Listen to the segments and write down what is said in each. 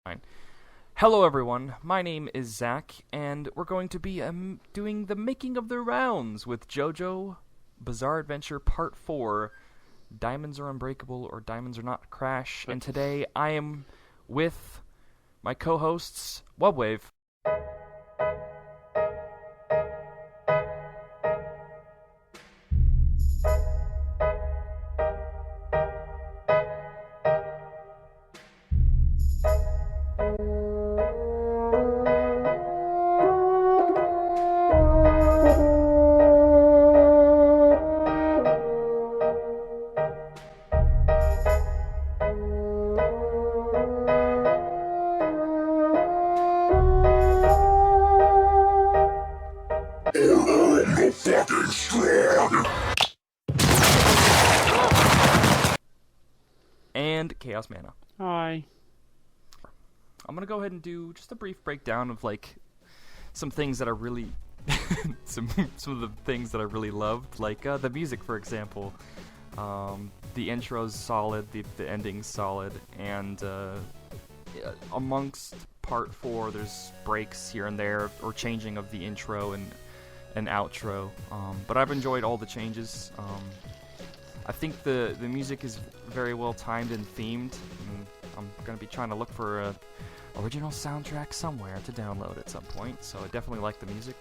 Fine. Hello, everyone. My name is Zach, and we're going to be doing the making of the rounds with Jojo Bizarre Adventure Part 4 Diamonds Are Unbreakable or Diamonds Are Not Crash. And today I am with my co hosts, Webwave. And Chaosmana. Hi. I'm gonna go ahead and do just a brief breakdown of some things that I really some of the things that I really loved, the music, for example. The intro's solid, the ending's solid, and amongst part 4 there's breaks here and there or changing of the intro and outro, but I've enjoyed all the changes. I think the music is very well timed and themed, and I'm going to be trying to look for a original soundtrack somewhere to download at some point, so I definitely like the music.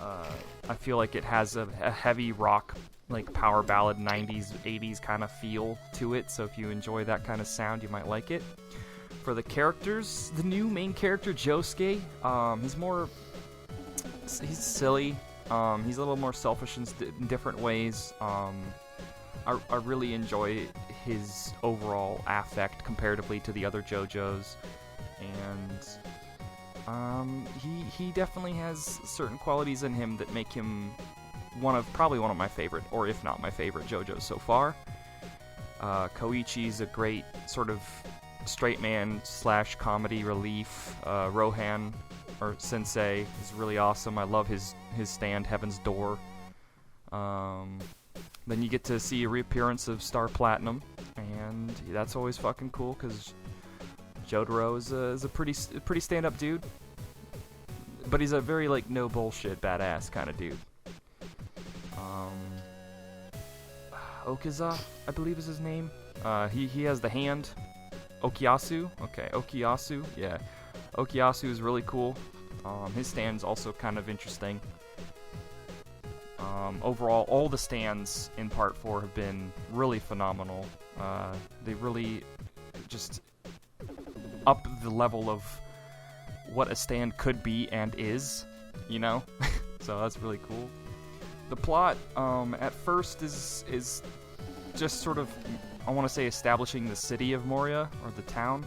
I feel like it has a heavy rock, power ballad 90s, 80s kind of feel to it, so if you enjoy that kind of sound, you might like it. For the characters, the new main character, Josuke, he's silly. He's a little more selfish in different ways. I really enjoy his overall affect comparatively to the other JoJos, and he definitely has certain qualities in him that make him probably one of my favorite, or if not my favorite, JoJos so far. Koichi's a great sort of straight man / comedy relief. Rohan, or Sensei, is really awesome. I love his stand, Heaven's Door. Then you get to see a reappearance of Star Platinum, and that's always fucking cool because Jotaro is a pretty stand-up dude, but he's a very no bullshit badass kind of dude. Okaza, I believe is his name. He has the hand. Okiyasu, okay, Okiyasu, yeah. Okiyasu is really cool. His stand's also kind of interesting. Overall, all the stands in Part 4 have been really phenomenal. They really just up the level of what a stand could be and is, you know? So that's really cool. The plot, at first, is just sort of, I want to say, establishing the city of Moria, or the town.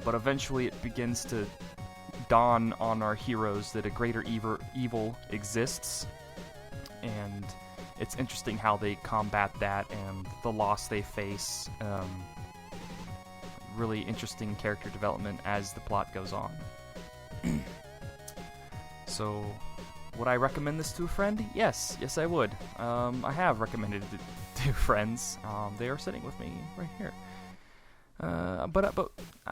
But eventually it begins to dawn on our heroes that a greater evil exists. And it's interesting how they combat that and the loss they face. Really interesting character development as the plot goes on. So, would I recommend this to a friend? Yes, I would. I have recommended it to friends. They are sitting with me right here. But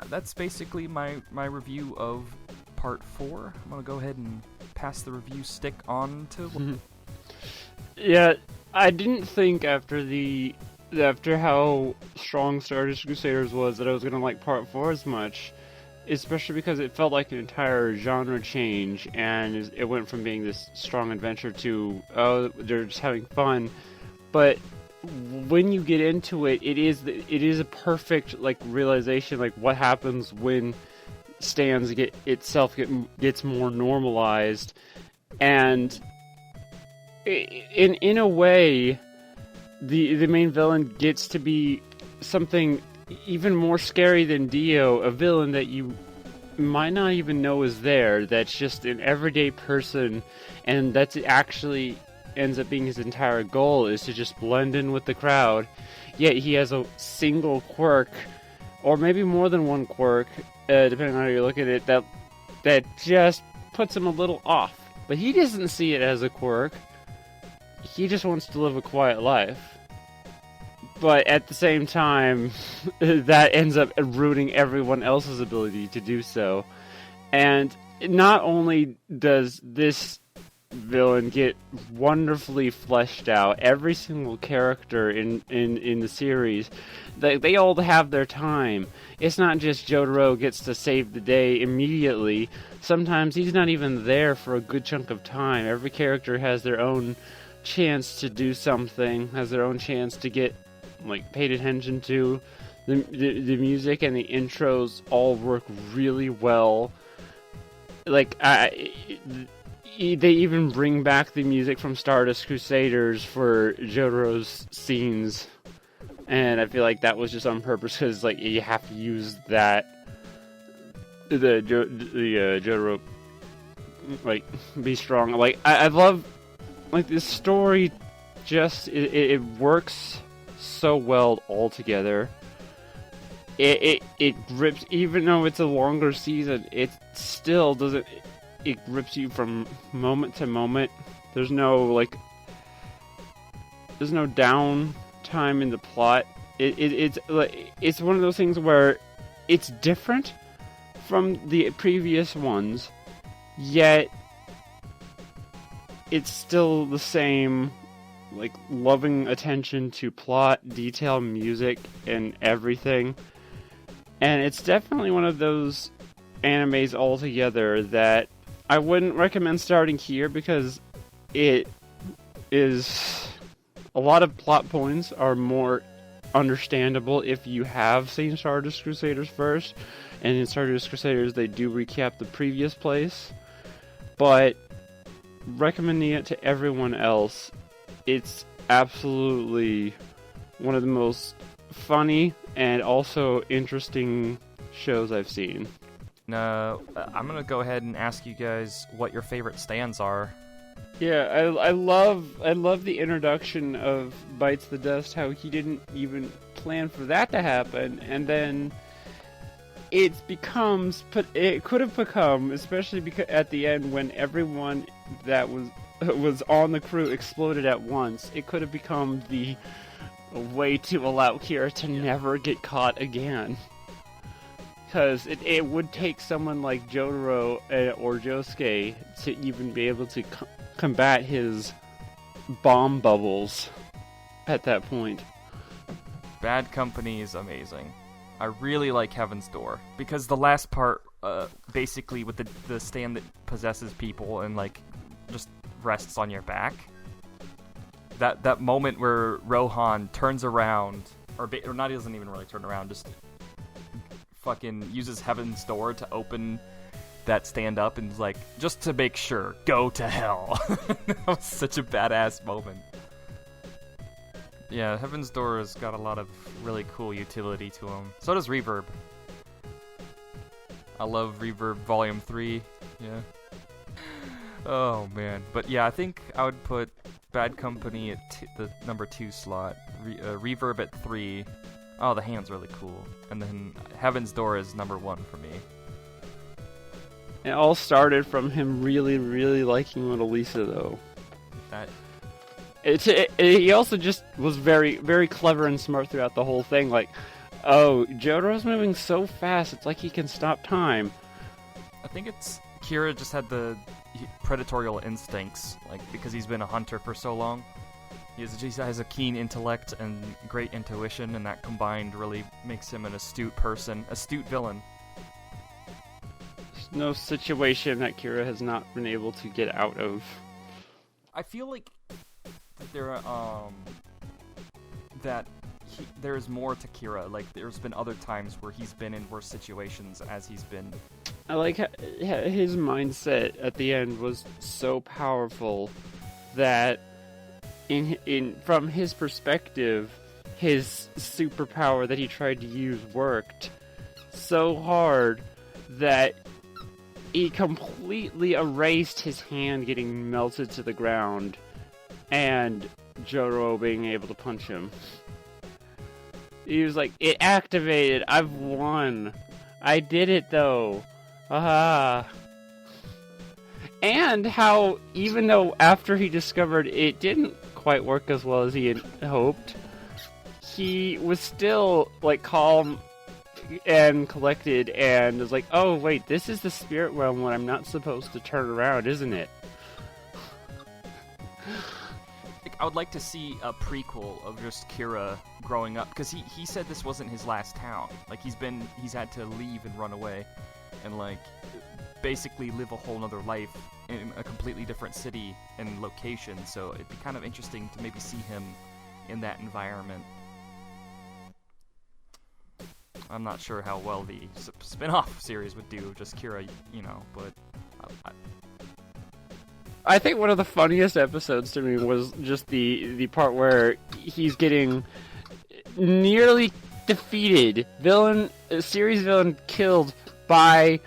that's basically my review of Part 4. I'm gonna go ahead and pass the review stick on to. Yeah, I didn't think after how strong Stardust Crusaders was that I was gonna like Part 4 as much, especially because it felt like an entire genre change, and it went from being this strong adventure to, oh, they're just having fun. But when you get into it, it is a perfect realization, what happens when stands gets more normalized, and in a way, the main villain gets to be something even more scary than Dio, a villain that you might not even know is there, that's just an everyday person, and that's actually ends up being his entire goal, is to just blend in with the crowd. Yet he has a single quirk, or maybe more than one quirk, depending on how you look at it, that just puts him a little off. But he doesn't see it as a quirk. He just wants to live a quiet life. but at the same time, that ends up ruining everyone else's ability to do so. And not only does this villain get wonderfully fleshed out, every single character in the series, they all have their time. It's not just Jotaro gets to save the day immediately. Sometimes he's not even there for a good chunk of time. Every character has their own chance to do something, has their own chance to get paid attention to. The music and the intros all work really well. They even bring back the music from Stardust Crusaders for Jotaro's scenes, and I feel like that was just on purpose because you have to use that. The Jotaro be strong. I love this story. Just it works so well all together. It grips, even though it's a longer season. It still doesn't. It grips you from moment to moment. There's no down time in the plot. It's one of those things where it's different from the previous ones, yet it's still the same, loving attention to plot, detail, music, and everything. And it's definitely one of those animes altogether that I wouldn't recommend starting here because it is a lot of plot points are more understandable if you have seen Stardust Crusaders first. And in Stardust Crusaders, they do recap the previous place. But recommending it to everyone else, it's absolutely one of the most funny and also interesting shows I've seen. I'm gonna go ahead and ask you guys what your favorite stands are. Yeah, I love the introduction of Bites the Dust, how he didn't even plan for that to happen, and then it could have become, especially because at the end when everyone that was on the crew exploded at once, it could have become the way to allow Kira to never get caught again. Because it would take someone like Jotaro or Josuke to even be able to combat his bomb bubbles at that point. Bad Company is amazing. I really like Heaven's Door because the last part, basically with the stand that possesses people and just rests on your back. That moment where Rohan turns around, or not, he doesn't even really turn around, just fucking uses Heaven's Door to open that stand up and is just to make sure, go to hell. That was such a badass moment. Yeah, Heaven's Door has got a lot of really cool utility to him. So does Reverb. I love Reverb Volume 3, yeah. Oh man, but yeah, I think I would put Bad Company at the number 2 slot, Reverb at 3. Oh, the hand's really cool. And then Heaven's Door is number 1 for me. It all started from him really, really liking Mona Lisa, though. He also just was very, very clever and smart throughout the whole thing. Jotaro's moving so fast, it's like he can stop time. I think it's Kira just had the predatorial instincts, because he's been a hunter for so long. He has a keen intellect and great intuition, and that combined really makes him an astute villain. There's no situation that Kira has not been able to get out of. I feel like there is more to Kira. There's been other times where he's been in worse situations as he's been. I like his mindset at the end was so powerful that from his perspective, his superpower that he tried to use worked so hard that he completely erased his hand getting melted to the ground and Jotaro being able to punch him. He was like, it activated, I've won. I did it though. Aha. And how, even though after he discovered it didn't quite work as well as he had hoped, he was still like calm and collected, and was like, "Oh wait, this is the spirit realm when I'm not supposed to turn around, isn't it?" I would like to see a prequel of just Kira growing up, because he said this wasn't his last town. Like, he's had to leave and run away, and like basically live a whole nother life in a completely different city and location. So it'd be kind of interesting to maybe see him in that environment. I'm not sure how well the spin-off series would do, just Kira, you know, but I think one of the funniest episodes to me was just the part where he's getting nearly defeated, series villain killed by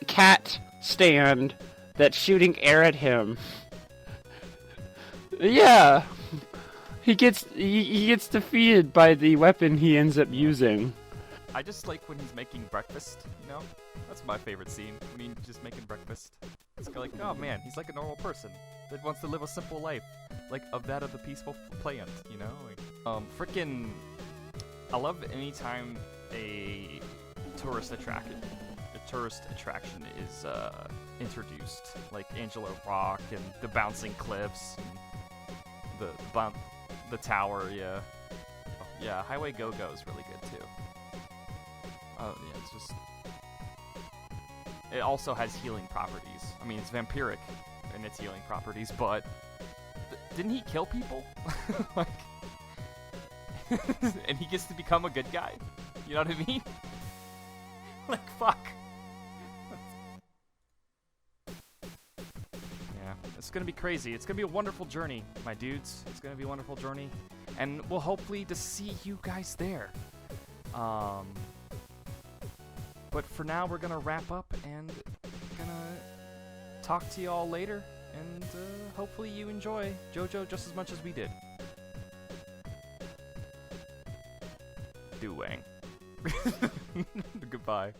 cat stand that's shooting air at him. Yeah, he gets defeated by the weapon he ends up using. I just like when he's making breakfast, you know? That's my favorite scene, when he's just making breakfast. It's like, oh man, he's like a normal person that wants to live a simple life, like of that of the peaceful plant, you know? Like, frickin', I love anytime a tourist attraction is introduced, like Angela Rock and the bouncing cliffs, and the tower, yeah. Oh, yeah, Highway Go-Go is really good too. Oh yeah, it's just. It also has healing properties. I mean, it's vampiric in its healing properties, but didn't he kill people? Like, and he gets to become a good guy. You know what I mean? Like, fuck. Yeah, it's gonna be crazy. It's gonna be a wonderful journey, my dudes. It's gonna be a wonderful journey, and we'll hopefully to see you guys there. But for now, we're gonna wrap up and gonna talk to y'all later, and hopefully you enjoy Jojo just as much as we did. Do Wang. Goodbye.